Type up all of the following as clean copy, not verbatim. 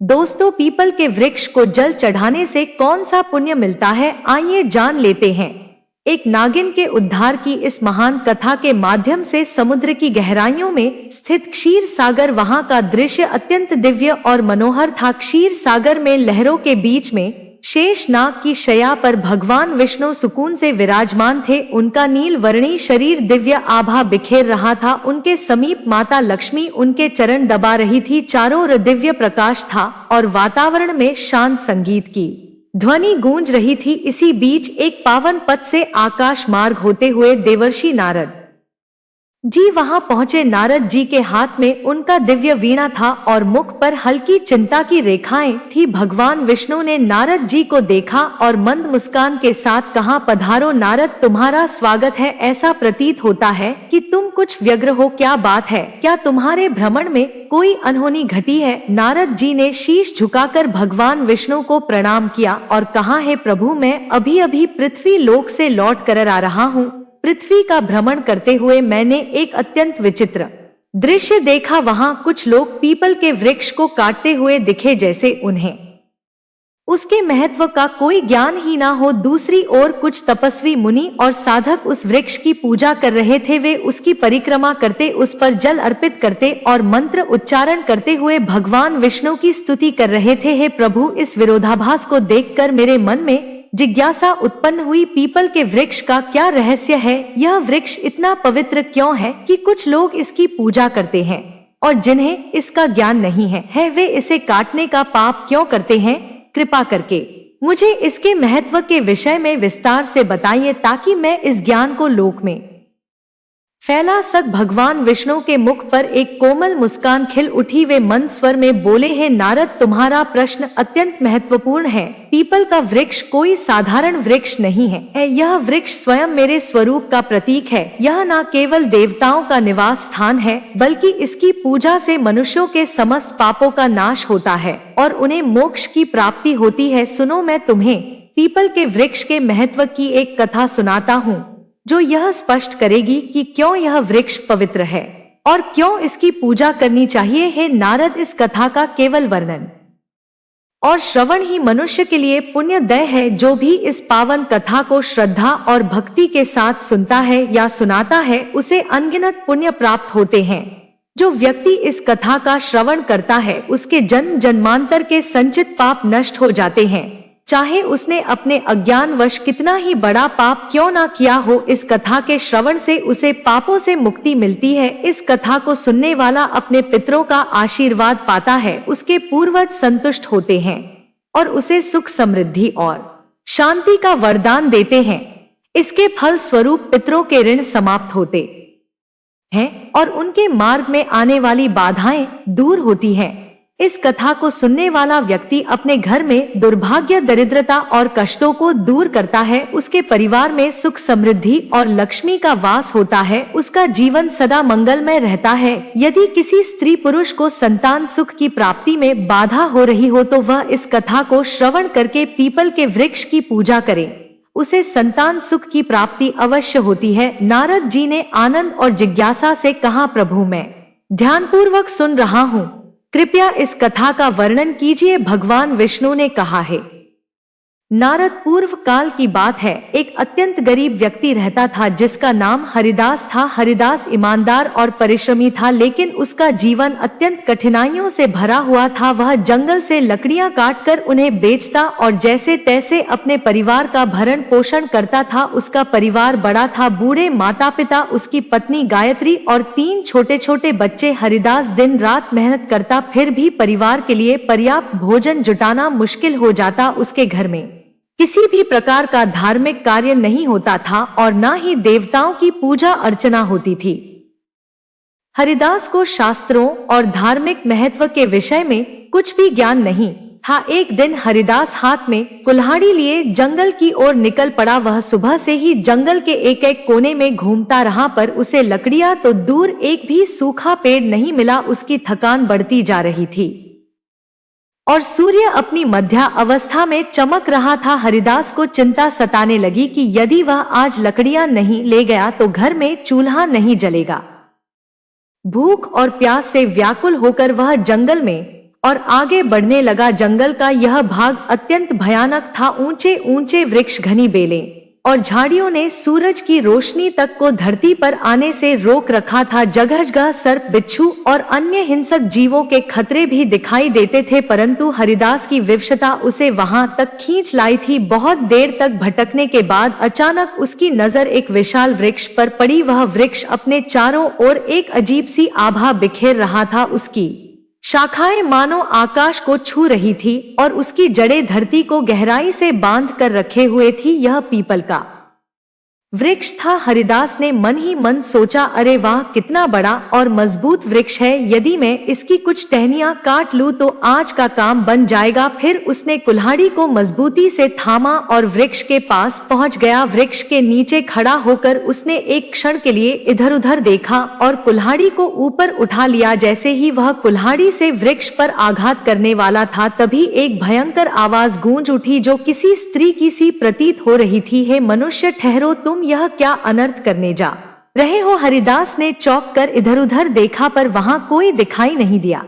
दोस्तों, पीपल के वृक्ष को जल चढ़ाने से कौन सा पुण्य मिलता है, आइए जान लेते हैं। एक नागिन के उद्धार की इस महान कथा के माध्यम से समुद्र की गहराइयों में स्थित क्षीर सागर, वहां का दृश्य अत्यंत दिव्य और मनोहर था। क्षीर सागर में लहरों के बीच में शेष नाग की शैया पर भगवान विष्णु सुकून से विराजमान थे। उनका नील वर्णी शरीर दिव्य आभा बिखेर रहा था। उनके समीप माता लक्ष्मी उनके चरण दबा रही थी। चारों ओर दिव्य प्रकाश था और वातावरण में शांत संगीत की ध्वनि गूंज रही थी। इसी बीच एक पावन पथ से आकाश मार्ग होते हुए देवर्षि नारद जी वहां पहुंचे। नारद जी के हाथ में उनका दिव्य वीणा था और मुख पर हल्की चिंता की रेखाएं थी। भगवान विष्णु ने नारद जी को देखा और मंद मुस्कान के साथ कहा, पधारो नारद, तुम्हारा स्वागत है। ऐसा प्रतीत होता है कि तुम कुछ व्यग्र हो, क्या बात है? क्या तुम्हारे भ्रमण में कोई अनहोनी घटी है? नारद जी ने शीश झुकाकर भगवान विष्णु को प्रणाम किया और कहा, हे प्रभु, मैं अभी अभी पृथ्वी लोक से लौट कर आ रहा हूँ। पृथ्वी का भ्रमण करते हुए मैंने एक अत्यंत विचित्र दृश्य देखा। वहां कुछ लोग पीपल के वृक्ष को काटते हुए दिखे, जैसे उन्हें उसके महत्व का कोई ज्ञान ही ना हो। दूसरी ओर कुछ तपस्वी मुनि और साधक उस वृक्ष की पूजा कर रहे थे। वे उसकी परिक्रमा करते, उस पर जल अर्पित करते और मंत्र उच्चारण करते हुए भगवान विष्णु की स्तुति कर रहे थे। हे प्रभु, इस विरोधाभास को देखकर मेरे मन में जिज्ञासा उत्पन्न हुई। पीपल के वृक्ष का क्या रहस्य है? यह वृक्ष इतना पवित्र क्यों है कि कुछ लोग इसकी पूजा करते हैं और जिन्हें इसका ज्ञान नहीं है वे इसे काटने का पाप क्यों करते हैं? कृपा करके मुझे इसके महत्व के विषय में विस्तार से बताइए, ताकि मैं इस ज्ञान को लोक में फैला सक। भगवान विष्णु के मुख पर एक कोमल मुस्कान खिल उठी। वे मंद स्वर में बोले, हे नारद, तुम्हारा प्रश्न अत्यंत महत्वपूर्ण है। पीपल का वृक्ष कोई साधारण वृक्ष नहीं है। यह वृक्ष स्वयं मेरे स्वरूप का प्रतीक है। यह न केवल देवताओं का निवास स्थान है, बल्कि इसकी पूजा से मनुष्यों के समस्त पापों का नाश होता है और उन्हें मोक्ष की प्राप्ति होती है। सुनो, मैं तुम्हें पीपल के वृक्ष के महत्व की एक कथा सुनाता हूँ, जो यह स्पष्ट करेगी कि क्यों यह वृक्ष पवित्र है और क्यों इसकी पूजा करनी चाहिए। हे नारद, इस कथा का केवल वर्णन और श्रवण ही मनुष्य के लिए पुण्यदय है। जो भी इस पावन कथा को श्रद्धा और भक्ति के साथ सुनता है या सुनाता है, उसे अनगिनत पुण्य प्राप्त होते हैं। जो व्यक्ति इस कथा का श्रवण करता है, उसके जन्म जन्मांतर के संचित पाप नष्ट हो जाते हैं, चाहे उसने अपने अज्ञानवश कितना ही बड़ा पाप क्यों ना किया हो। इस कथा के श्रवण से उसे पापों से मुक्ति मिलती है। इस कथा को सुनने वाला अपने पितरों का आशीर्वाद पाता है, उसके पूर्वज संतुष्ट होते हैं और उसे सुख, समृद्धि और शांति का वरदान देते हैं। इसके फल स्वरूप पितरों के ऋण समाप्त होते हैं और उनके मार्ग में आने वाली बाधाएं दूर होती हैं। इस कथा को सुनने वाला व्यक्ति अपने घर में दुर्भाग्य, दरिद्रता और कष्टों को दूर करता है। उसके परिवार में सुख, समृद्धि और लक्ष्मी का वास होता है। उसका जीवन सदा मंगलमय रहता है। यदि किसी स्त्री पुरुष को संतान सुख की प्राप्ति में बाधा हो रही हो, तो वह इस कथा को श्रवण करके पीपल के वृक्ष की पूजा करे। उसे संतान सुख की प्राप्ति अवश्य होती है। नारद जी ने आनंद और जिज्ञासा से कहा, प्रभु, मैं ध्यानपूर्वक सुन रहा हूँ, कृपया इस कथा का वर्णन कीजिए। भगवान विष्णु ने कहा, है नारद, पूर्व काल की बात है। एक अत्यंत गरीब व्यक्ति रहता था, जिसका नाम हरिदास था। हरिदास ईमानदार और परिश्रमी था, लेकिन उसका जीवन अत्यंत कठिनाइयों से भरा हुआ था। वह जंगल से लकड़ियां काटकर उन्हें बेचता और जैसे तैसे अपने परिवार का भरण पोषण करता था। उसका परिवार बड़ा था, बूढ़े माता पिता, उसकी पत्नी गायत्री और 3 छोटे छोटे बच्चे। हरिदास दिन रात मेहनत करता, फिर भी परिवार के लिए पर्याप्त भोजन जुटाना मुश्किल हो जाता। उसके घर में किसी भी प्रकार का धार्मिक कार्य नहीं होता था और न ही देवताओं की पूजा अर्चना होती थी। हरिदास को शास्त्रों और धार्मिक महत्व के विषय में कुछ भी ज्ञान नहीं था। एक दिन हरिदास हाथ में कुल्हाड़ी लिए जंगल की ओर निकल पड़ा। वह सुबह से ही जंगल के एक एक कोने में घूमता रहा, पर उसे लकड़ियां तो दूर एक भी सूखा पेड़ नहीं मिला। उसकी थकान बढ़ती जा रही थी और सूर्य अपनी मध्य अवस्था में चमक रहा था। हरिदास को चिंता सताने लगी कि यदि वह आज लकड़ियां नहीं ले गया तो घर में चूल्हा नहीं जलेगा। भूख और प्यास से व्याकुल होकर वह जंगल में और आगे बढ़ने लगा। जंगल का यह भाग अत्यंत भयानक था। ऊंचे ऊंचे वृक्ष, घनी बेलें और झाड़ियों ने सूरज की रोशनी तक को धरती पर आने से रोक रखा था। जगह जगह सर्प, बिच्छू और अन्य हिंसक जीवों के खतरे भी दिखाई देते थे, परंतु हरिदास की विवशता उसे वहां तक खींच लाई थी। बहुत देर तक भटकने के बाद अचानक उसकी नजर एक विशाल वृक्ष पर पड़ी। वह वृक्ष अपने चारों ओर एक अजीब सी आभा बिखेर रहा था। उसकी शाखाएं मानो आकाश को छू रही थी और उसकी जड़ें धरती को गहराई से बांध कर रखे हुए थी। यह पीपल का वृक्ष था। हरिदास ने मन ही मन सोचा, अरे वाह, कितना बड़ा और मजबूत वृक्ष है। यदि मैं इसकी कुछ टहनियां काट लूं तो आज का काम बन जाएगा। फिर उसने कुल्हाड़ी को मजबूती से थामा और वृक्ष के पास पहुंच गया। वृक्ष के नीचे खड़ा होकर उसने एक क्षण के लिए इधर उधर देखा और कुल्हाड़ी को ऊपर उठा लिया। जैसे ही वह कुल्हाड़ी से वृक्ष पर आघात करने वाला था, तभी एक भयंकर आवाज गूंज उठी जो किसी स्त्री की सी प्रतीत हो रही थी। हे मनुष्य, ठहरो, तुम यह क्या अनर्थ करने जा रहे हो? हरिदास ने चौंक कर इधर उधर देखा, पर वहां कोई दिखाई नहीं दिया।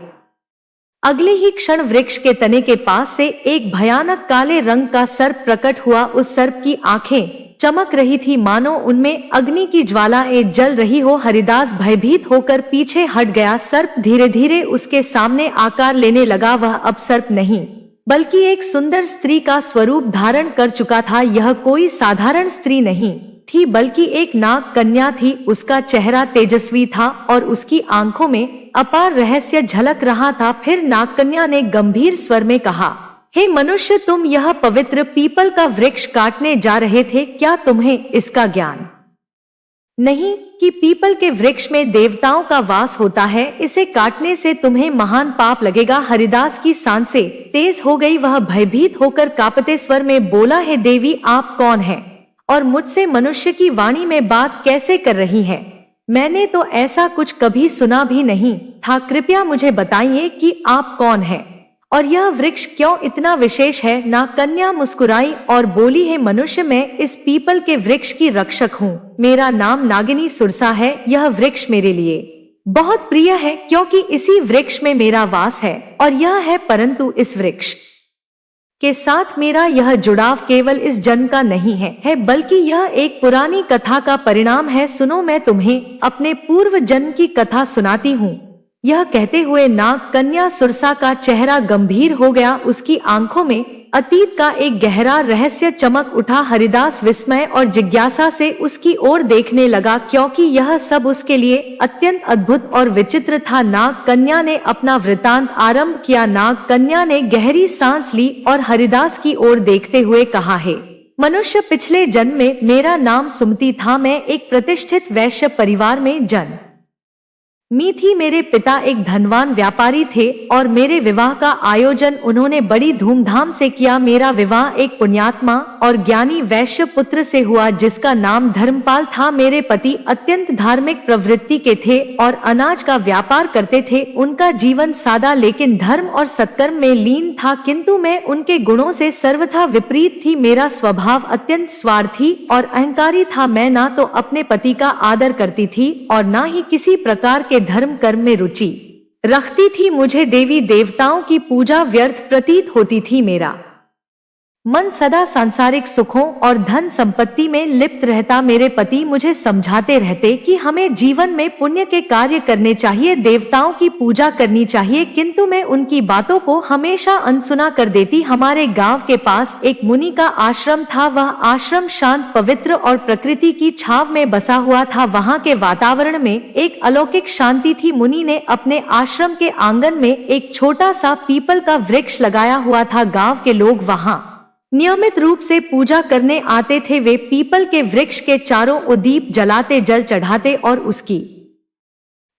अगले ही क्षण वृक्ष के तने के पास से एक भयानक काले रंग का सर्प प्रकट हुआ। उस सर्प की आंखें चमक रही थी, मानो उनमें अग्नि की ज्वालाएं जल रही हो। हरिदास भयभीत होकर पीछे हट गया। सर्प धीरे धीरे उसके सामने आकार लेने लगा। वह अब सर्प नहीं बल्कि एक सुंदर स्त्री का स्वरूप धारण कर चुका था। यह कोई साधारण स्त्री नहीं थी बल्कि एक नाग कन्या थी। उसका चेहरा तेजस्वी था और उसकी आंखों में अपार रहस्य झलक रहा था। फिर नाग कन्या ने गंभीर स्वर में कहा, हे मनुष्य, तुम यह पवित्र पीपल का वृक्ष काटने जा रहे थे। क्या तुम्हें इसका ज्ञान नहीं कि पीपल के वृक्ष में देवताओं का वास होता है? इसे काटने से तुम्हें महान पाप लगेगा। हरिदास की सांसें तेज हो गई। वह भयभीत होकर कांपते स्वर में बोला, हे देवी, आप कौन हैं और मुझसे मनुष्य की वाणी में बात कैसे कर रही हैं? मैंने तो ऐसा कुछ कभी सुना भी नहीं था। कृपया मुझे बताइए कि आप कौन हैं और यह वृक्ष क्यों इतना विशेष है? नाग कन्या मुस्कुराई और बोली, है मनुष्य, मैं इस पीपल के वृक्ष की रक्षक हूँ। मेरा नाम नागिनी सुरसा है। यह वृक्ष मेरे लिए बहुत प्रिय है क्योंकि इसी वृक्ष में मेरा वास है और यह है, परंतु इस वृक्ष के साथ मेरा यह जुड़ाव केवल इस जन्म का नहीं है बल्कि यह एक पुरानी कथा का परिणाम है। सुनो, मैं तुम्हें अपने पूर्व जन्म की कथा सुनाती हूँ। यह कहते हुए नाग कन्या सुरसा का चेहरा गंभीर हो गया। उसकी आंखों में अतीत का एक गहरा रहस्य चमक उठा। हरिदास विस्मय और जिज्ञासा से उसकी ओर देखने लगा क्योंकि यह सब उसके लिए अत्यंत अद्भुत और विचित्र था। नाग कन्या ने अपना वृतांत आरंभ किया। नाग कन्या ने गहरी सांस ली और हरिदास की ओर देखते हुए कहा, है मनुष्य, पिछले जन्म में मेरा नाम सुमति था। मैं एक प्रतिष्ठित वैश्य परिवार में जन्म थी। मेरे पिता एक धनवान व्यापारी थे और मेरे विवाह का आयोजन उन्होंने बड़ी धूमधाम से किया। मेरा विवाह एक पुण्यात्मा और ज्ञानी वैश्य पुत्र से हुआ जिसका नाम धर्मपाल था। मेरे पति अत्यंत धार्मिक प्रवृत्ति के थे और अनाज का व्यापार करते थे। उनका जीवन सादा लेकिन धर्म और सत्कर्म में लीन था, किंतु मैं उनके गुणों से सर्वथा विपरीत थी। मेरा स्वभाव अत्यंत स्वार्थी और अहंकारी था। मैं ना तो अपने पति का आदर करती थी और ना ही किसी प्रकार के धर्म कर्म में रुचि रखती थी। मुझे देवी देवताओं की पूजा व्यर्थ प्रतीत होती थी। मेरा मन सदा सांसारिक सुखों और धन संपत्ति में लिप्त रहता। मेरे पति मुझे समझाते रहते कि हमें जीवन में पुण्य के कार्य करने चाहिए, देवताओं की पूजा करनी चाहिए, किंतु मैं उनकी बातों को हमेशा अनसुना कर देती। हमारे गांव के पास एक मुनि का आश्रम था। वह आश्रम शांत, पवित्र और प्रकृति की छाव में बसा हुआ था। वहां के वातावरण में एक अलौकिक शांति थी। मुनि ने अपने आश्रम के आंगन में एक छोटा सा पीपल का वृक्ष लगाया हुआ था। गांव के लोग वहां नियमित रूप से पूजा करने आते थे। वे पीपल के वृक्ष के चारों ओर दीप जलाते, जल चढ़ाते और उसकी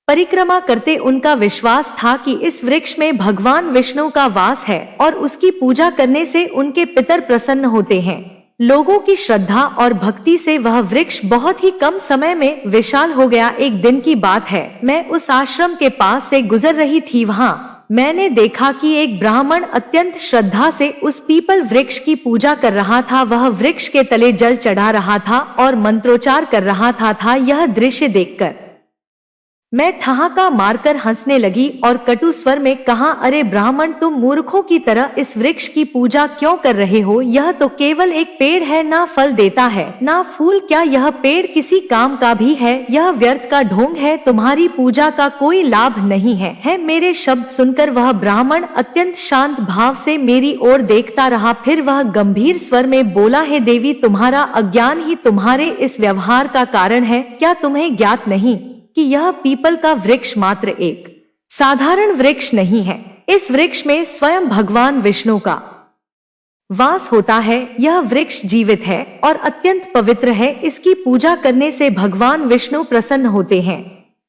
परिक्रमा करते। उनका विश्वास था कि इस वृक्ष में भगवान विष्णु का वास है और उसकी पूजा करने से उनके पितर प्रसन्न होते हैं। लोगों की श्रद्धा और भक्ति से वह वृक्ष बहुत ही कम समय में विशाल हो गया। एक दिन की बात है, मैं उस आश्रम के पास से गुजर रही थी। वहां मैंने देखा कि एक ब्राह्मण अत्यंत श्रद्धा से उस पीपल वृक्ष की पूजा कर रहा था। वह वृक्ष के तले जल चढ़ा रहा था और मंत्रोच्चार कर रहा था। यह दृश्य देखकर मैं ठहाका मारकर हंसने लगी और कटु स्वर में कहा, अरे ब्राह्मण, तुम मूर्खों की तरह इस वृक्ष की पूजा क्यों कर रहे हो? यह तो केवल एक पेड़ है, ना फल देता है ना फूल। क्या यह पेड़ किसी काम का भी है? यह व्यर्थ का ढोंग है, तुम्हारी पूजा का कोई लाभ नहीं है। मेरे शब्द सुनकर वह ब्राह्मण अत्यंत शांत भाव से मेरी ओर देखता रहा। फिर वह गंभीर स्वर में बोला, हे देवी, तुम्हारा अज्ञान ही तुम्हारे इस व्यवहार का कारण है। क्या तुम्हें ज्ञात नहीं कि यह पीपल का वृक्ष मात्र एक साधारण वृक्ष नहीं है? इस वृक्ष में स्वयं भगवान विष्णु का वास होता है। यह वृक्ष जीवित है और अत्यंत पवित्र है। इसकी पूजा करने से भगवान विष्णु प्रसन्न होते हैं।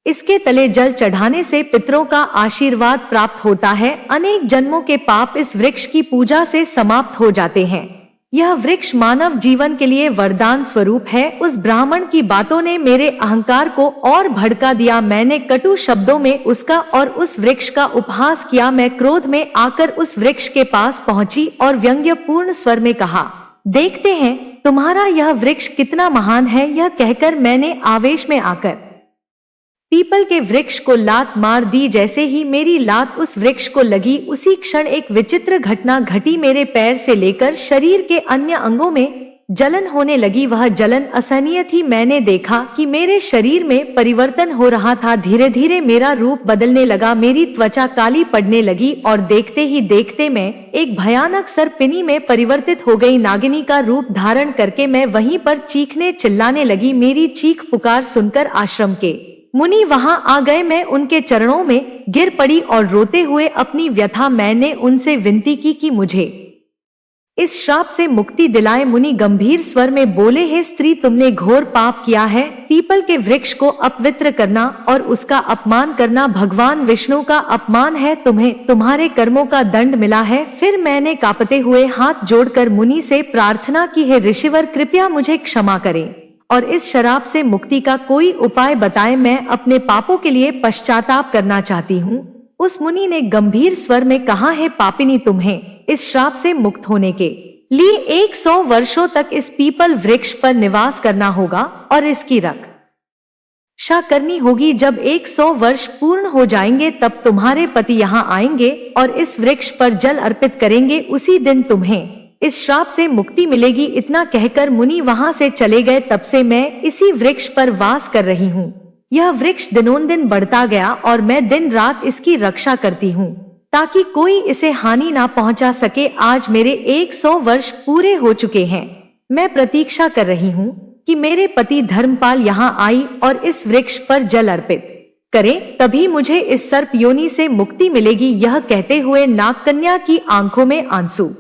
इसके तले जल चढ़ाने से पितरों का आशीर्वाद प्राप्त होता है। अनेक जन्मों के पाप इस वृक्ष की पूजा से समाप्त हो जाते हैं। यह वृक्ष मानव जीवन के लिए वरदान स्वरूप है। उस ब्राह्मण की बातों ने मेरे अहंकार को और भड़का दिया। मैंने कटु शब्दों में उसका और उस वृक्ष का उपहास किया। मैं क्रोध में आकर उस वृक्ष के पास पहुंची और व्यंग्यपूर्ण स्वर में कहा, देखते हैं तुम्हारा यह वृक्ष कितना महान है। यह कहकर मैंने आवेश में आकर पीपल के वृक्ष को लात मार दी। जैसे ही मेरी लात उस वृक्ष को लगी, उसी क्षण एक विचित्र घटना घटी। मेरे पैर से लेकर शरीर के अन्य अंगों में जलन होने लगी। वह जलन असहनीय थी। मैंने देखा कि मेरे शरीर में परिवर्तन हो रहा था। धीरे धीरे मेरा रूप बदलने लगा। मेरी त्वचा काली पड़ने लगी और देखते ही देखते मैं एक भयानक सर्पिनी में परिवर्तित हो गई। नागिनी का रूप धारण करके मैं वहीं पर चीखने चिल्लाने लगी। मेरी चीख पुकार सुनकर आश्रम के मुनि वहां आ गए। मैं उनके चरणों में गिर पड़ी और रोते हुए अपनी व्यथा मैंने उनसे विनती की कि मुझे इस श्राप से मुक्ति दिलाए। मुनि गंभीर स्वर में बोले, हे स्त्री, तुमने घोर पाप किया है। पीपल के वृक्ष को अपवित्र करना और उसका अपमान करना भगवान विष्णु का अपमान है। तुम्हें तुम्हारे कर्मों का दंड मिला है। फिर मैंने कांपते हुए हाथ जोड़कर मुनि से प्रार्थना की, हे ऋषिवर, कृपया मुझे क्षमा करें और इस शराब से मुक्ति का कोई उपाय बताएं। मैं अपने पापों के लिए पश्चाताप करना चाहती हूँ। उस मुनि ने गंभीर स्वर में कहा, हे पापिनी, तुम्हें इस श्राप से मुक्त होने के लिए 100 वर्षों तक इस पीपल वृक्ष पर निवास करना होगा और इसकी रक्षा करनी होगी। जब 100 वर्ष पूर्ण हो जाएंगे तब तुम्हारे पति यहाँ आएंगे और इस वृक्ष पर जल अर्पित करेंगे। उसी दिन तुम्हें इस श्राप से मुक्ति मिलेगी। इतना कहकर मुनि वहां से चले गए। तब से मैं इसी वृक्ष पर वास कर रही हूँ। यह वृक्ष दिनोंदिन बढ़ता गया और मैं दिन रात इसकी रक्षा करती हूँ ताकि कोई इसे हानि ना पहुंचा सके। आज मेरे 100 वर्ष पूरे हो चुके हैं। मैं प्रतीक्षा कर रही हूँ कि मेरे पति धर्मपाल यहाँ आई और इस वृक्ष पर जल अर्पित करें, तभी मुझे इस सर्प योनि से मुक्ति मिलेगी। यह कहते हुए नागकन्या की आंखों में आंसू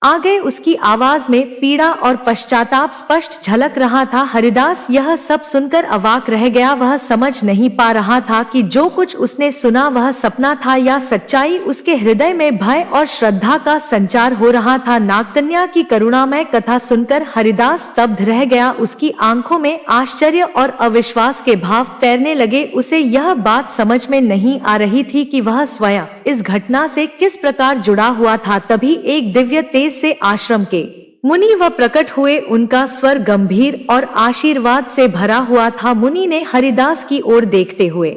आ गए। उसकी आवाज में पीड़ा और पश्चाताप स्पष्ट झलक रहा था। हरिदास यह सब सुनकर अवाक रह गया। वह समझ नहीं पा रहा था कि जो कुछ उसने सुना वह सपना था या सच्चाई। उसके हृदय में भय और श्रद्धा का संचार हो रहा था। नागकन्या की करुणामय कथा सुनकर हरिदास स्तब्ध रह गया। उसकी आंखों में आश्चर्य और अविश्वास के भाव तैरने लगे। उसे यह बात समझ में नहीं आ रही थी कि वह स्वयं इस घटना से किस प्रकार जुड़ा हुआ था। तभी एक दिव्य तेज से आश्रम के मुनि वह प्रकट हुए। उनका स्वर गंभीर और आशीर्वाद से भरा हुआ था। मुनि ने हरिदास की ओर देखते हुए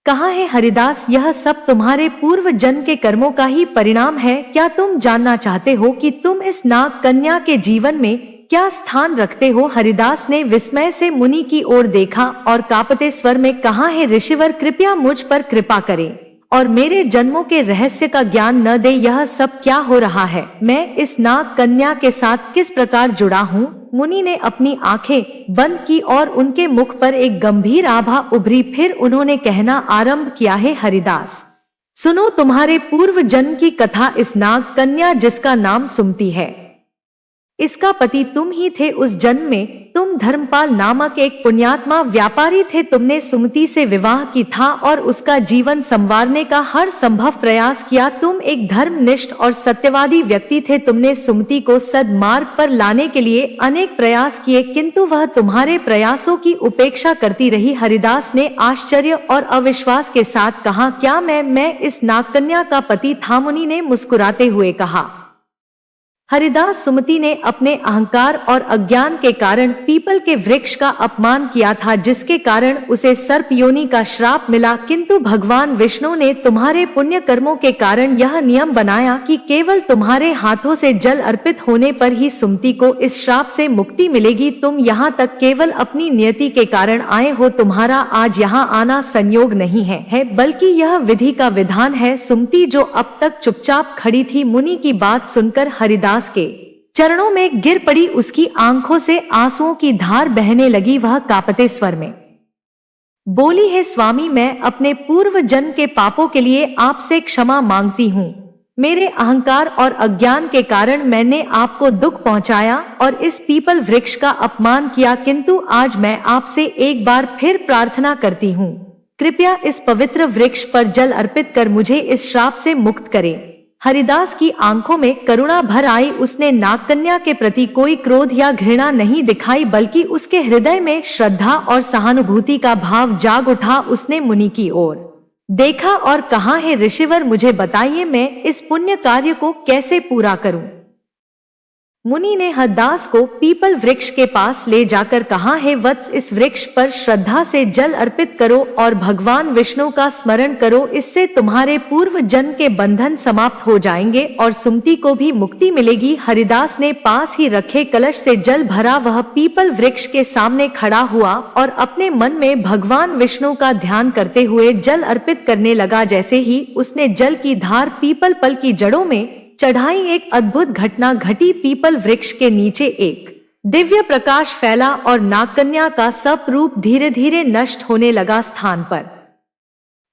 कहा, है हरिदास, यह सब तुम्हारे पूर्व जन्म के कर्मों का ही परिणाम है। क्या तुम जानना चाहते हो कि तुम इस नाग कन्या के जीवन में क्या स्थान रखते हो? हरिदास ने विस्मय से मुनि की ओर देखा और कांपते स्वर में कहा, है ऋषिवर, कृपया मुझ पर कृपा करें और मेरे जन्मों के रहस्य का ज्ञान न दे। यह सब क्या हो रहा है? मैं इस नाग कन्या के साथ किस प्रकार जुड़ा हूँ? मुनि ने अपनी आंखें बंद की और उनके मुख पर एक गंभीर आभा उभरी। फिर उन्होंने कहना आरंभ किया, है हरिदास, सुनो, तुम्हारे पूर्व जन्म की कथा। इस नाग कन्या जिसका नाम सुमति है, इसका पति तुम ही थे। उस जन्म में तुम धर्मपाल नामक एक पुण्यात्मा व्यापारी थे। तुमने सुमति से विवाह की था और उसका जीवन संवारने का हर संभव प्रयास किया। तुम एक धर्मनिष्ठ और सत्यवादी व्यक्ति थे। तुमने सुमति को सद्मार्ग पर लाने के लिए अनेक प्रयास किए, किंतु वह तुम्हारे प्रयासों की उपेक्षा करती रही। हरिदास ने आश्चर्य और अविश्वास के साथ कहा, क्या मैं इस नागकन्या का पति था? मुनि ने मुस्कुराते हुए कहा, हरिदास सुमति ने अपने अहंकार और अज्ञान के कारण पीपल के वृक्ष का अपमान किया था, जिसके कारण उसे सर्प योनि का श्राप मिला। किंतु भगवान विष्णु ने तुम्हारे पुण्य कर्मों के कारण यह नियम बनाया कि केवल तुम्हारे हाथों से जल अर्पित होने पर ही सुमति को इस श्राप से मुक्ति मिलेगी। तुम यहाँ तक केवल अपनी नियति के कारण आए हो, तुम्हारा आज यहाँ आना संयोग नहीं है, बल्कि यह विधि का विधान है। सुमति जो अब तक चुपचाप खड़ी थी, मुनि की बात सुनकर हरिदास के चरणों में गिर पड़ी। उसकी आंखों से आंसुओं की धार बहने लगी। वह कांपते स्वर में बोली, है स्वामी, मैं अपने पूर्व जन्म के पापों के लिए आपसे क्षमा मांगती हूँ। मेरे अहंकार और अज्ञान के कारण मैंने आपको दुख पहुंचाया और इस पीपल वृक्ष का अपमान किया, किंतु आज मैं आपसे एक बार फिर प्रार्थना करती हूँ, कृपया इस पवित्र वृक्ष पर जल अर्पित कर मुझे इस श्राप से मुक्त करें। हरिदास की आंखों में करुणा भर आई। उसने नागकन्या के प्रति कोई क्रोध या घृणा नहीं दिखाई, बल्कि उसके हृदय में श्रद्धा और सहानुभूति का भाव जाग उठा। उसने मुनि की ओर देखा और कहा, है ऋषिवर, मुझे बताइए मैं इस पुण्य कार्य को कैसे पूरा करूं। मुनि ने हरिदास को पीपल वृक्ष के पास ले जाकर कहा, है वत्स, इस वृक्ष पर श्रद्धा से जल अर्पित करो और भगवान विष्णु का स्मरण करो। इससे तुम्हारे पूर्व जन्म के बंधन समाप्त हो जाएंगे और सुमति को भी मुक्ति मिलेगी। हरिदास ने पास ही रखे कलश से जल भरा। वह पीपल वृक्ष के सामने खड़ा हुआ और अपने मन में भगवान विष्णु का ध्यान करते हुए जल अर्पित करने लगा। जैसे ही उसने जल की धार पीपल पल की जड़ों में चढ़ाई, एक अद्भुत घटना घटी। पीपल वृक्ष के नीचे एक दिव्य प्रकाश फैला और नागकन्या का सब रूप धीरे धीरे नष्ट होने लगा। स्थान पर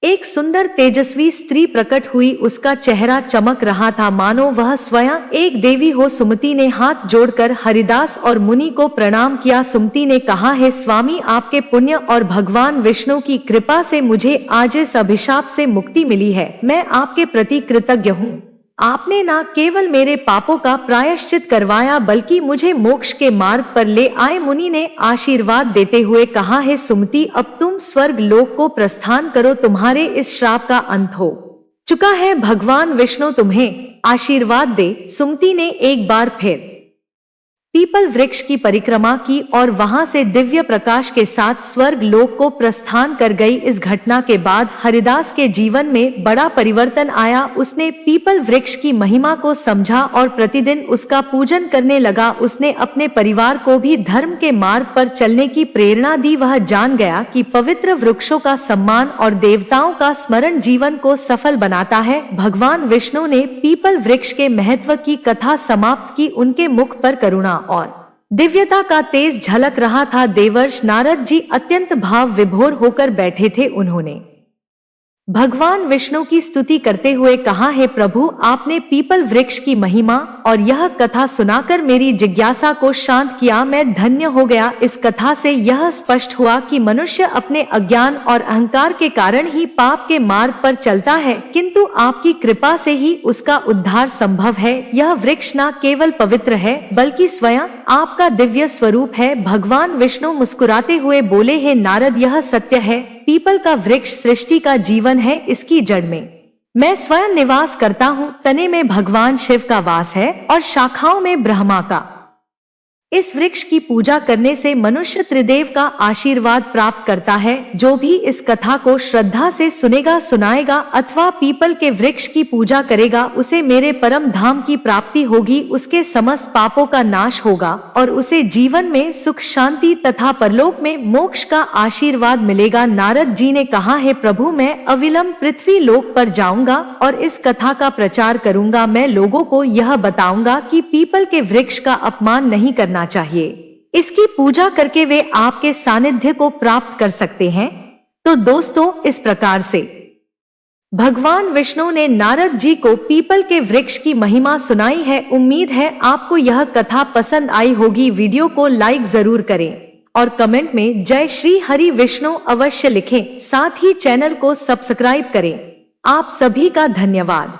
एक सुंदर तेजस्वी स्त्री प्रकट हुई। उसका चेहरा चमक रहा था, मानो वह स्वयं एक देवी हो। सुमति ने हाथ जोड़कर हरिदास और मुनि को प्रणाम किया। सुमति ने कहा, है स्वामी, आपके पुण्य और भगवान विष्णु की कृपा से मुझे आज इस अभिशाप से मुक्ति मिली है। मैं आपके प्रति कृतज्ञ हूँ। आपने न केवल मेरे पापों का प्रायश्चित करवाया, बल्कि मुझे मोक्ष के मार्ग पर ले आए। मुनि ने आशीर्वाद देते हुए कहा, है सुमति, अब तुम स्वर्ग लोक को प्रस्थान करो, तुम्हारे इस श्राप का अंत हो चुका है। भगवान विष्णु तुम्हें आशीर्वाद दे। सुमति ने एक बार फिर पीपल वृक्ष की परिक्रमा की और वहां से दिव्य प्रकाश के साथ स्वर्ग लोक को प्रस्थान कर गई। इस घटना के बाद हरिदास के जीवन में बड़ा परिवर्तन आया। उसने पीपल वृक्ष की महिमा को समझा और प्रतिदिन उसका पूजन करने लगा। उसने अपने परिवार को भी धर्म के मार्ग पर चलने की प्रेरणा दी। वह जान गया कि पवित्र वृक्षों का सम्मान और देवताओं का स्मरण जीवन को सफल बनाता है। भगवान विष्णु ने पीपल वृक्ष के महत्व की कथा समाप्त की। उनके मुख पर करुणा और दिव्यता का तेज झलक रहा था। देवर्ष नारद जी अत्यंत भाव विभोर होकर बैठे थे। उन्होंने भगवान विष्णु की स्तुति करते हुए कहा, है प्रभु, आपने पीपल वृक्ष की महिमा और यह कथा सुनाकर मेरी जिज्ञासा को शांत किया। मैं धन्य हो गया। इस कथा से यह स्पष्ट हुआ कि मनुष्य अपने अज्ञान और अहंकार के कारण ही पाप के मार्ग पर चलता है, किंतु आपकी कृपा से ही उसका उद्धार संभव है। यह वृक्ष न केवल पवित्र है, बल्कि स्वयं आपका दिव्य स्वरूप है। भगवान विष्णु मुस्कुराते हुए बोले, है नारद, यह सत्य है। पीपल का वृक्ष सृष्टि का जीवन है। इसकी जड़ में मैं स्वयं निवास करता हूँ, तने में भगवान शिव का वास है और शाखाओं में ब्रह्मा का। इस वृक्ष की पूजा करने से मनुष्य त्रिदेव का आशीर्वाद प्राप्त करता है। जो भी इस कथा को श्रद्धा से सुनेगा, सुनाएगा अथवा पीपल के वृक्ष की पूजा करेगा, उसे मेरे परम धाम की प्राप्ति होगी। उसके समस्त पापों का नाश होगा और उसे जीवन में सुख, शांति तथा परलोक में मोक्ष का आशीर्वाद मिलेगा। नारद जी ने कहा, है प्रभु, मैं अविलंब पृथ्वी लोक पर जाऊंगा और इस कथा का प्रचार करूंगा। मैं लोगों को यह बताऊंगा कि पीपल के वृक्ष का अपमान नहीं करना चाहिए। इसकी पूजा करके वे आपके सानिध्य को प्राप्त कर सकते हैं। तो दोस्तों, इस प्रकार से भगवान विष्णु ने नारद जी को पीपल के वृक्ष की महिमा सुनाई है। उम्मीद है आपको यह कथा पसंद आई होगी। वीडियो को लाइक जरूर करें और कमेंट में जय श्री हरि विष्णु अवश्य लिखें। साथ ही चैनल को सब्सक्राइब करें। आप सभी का धन्यवाद।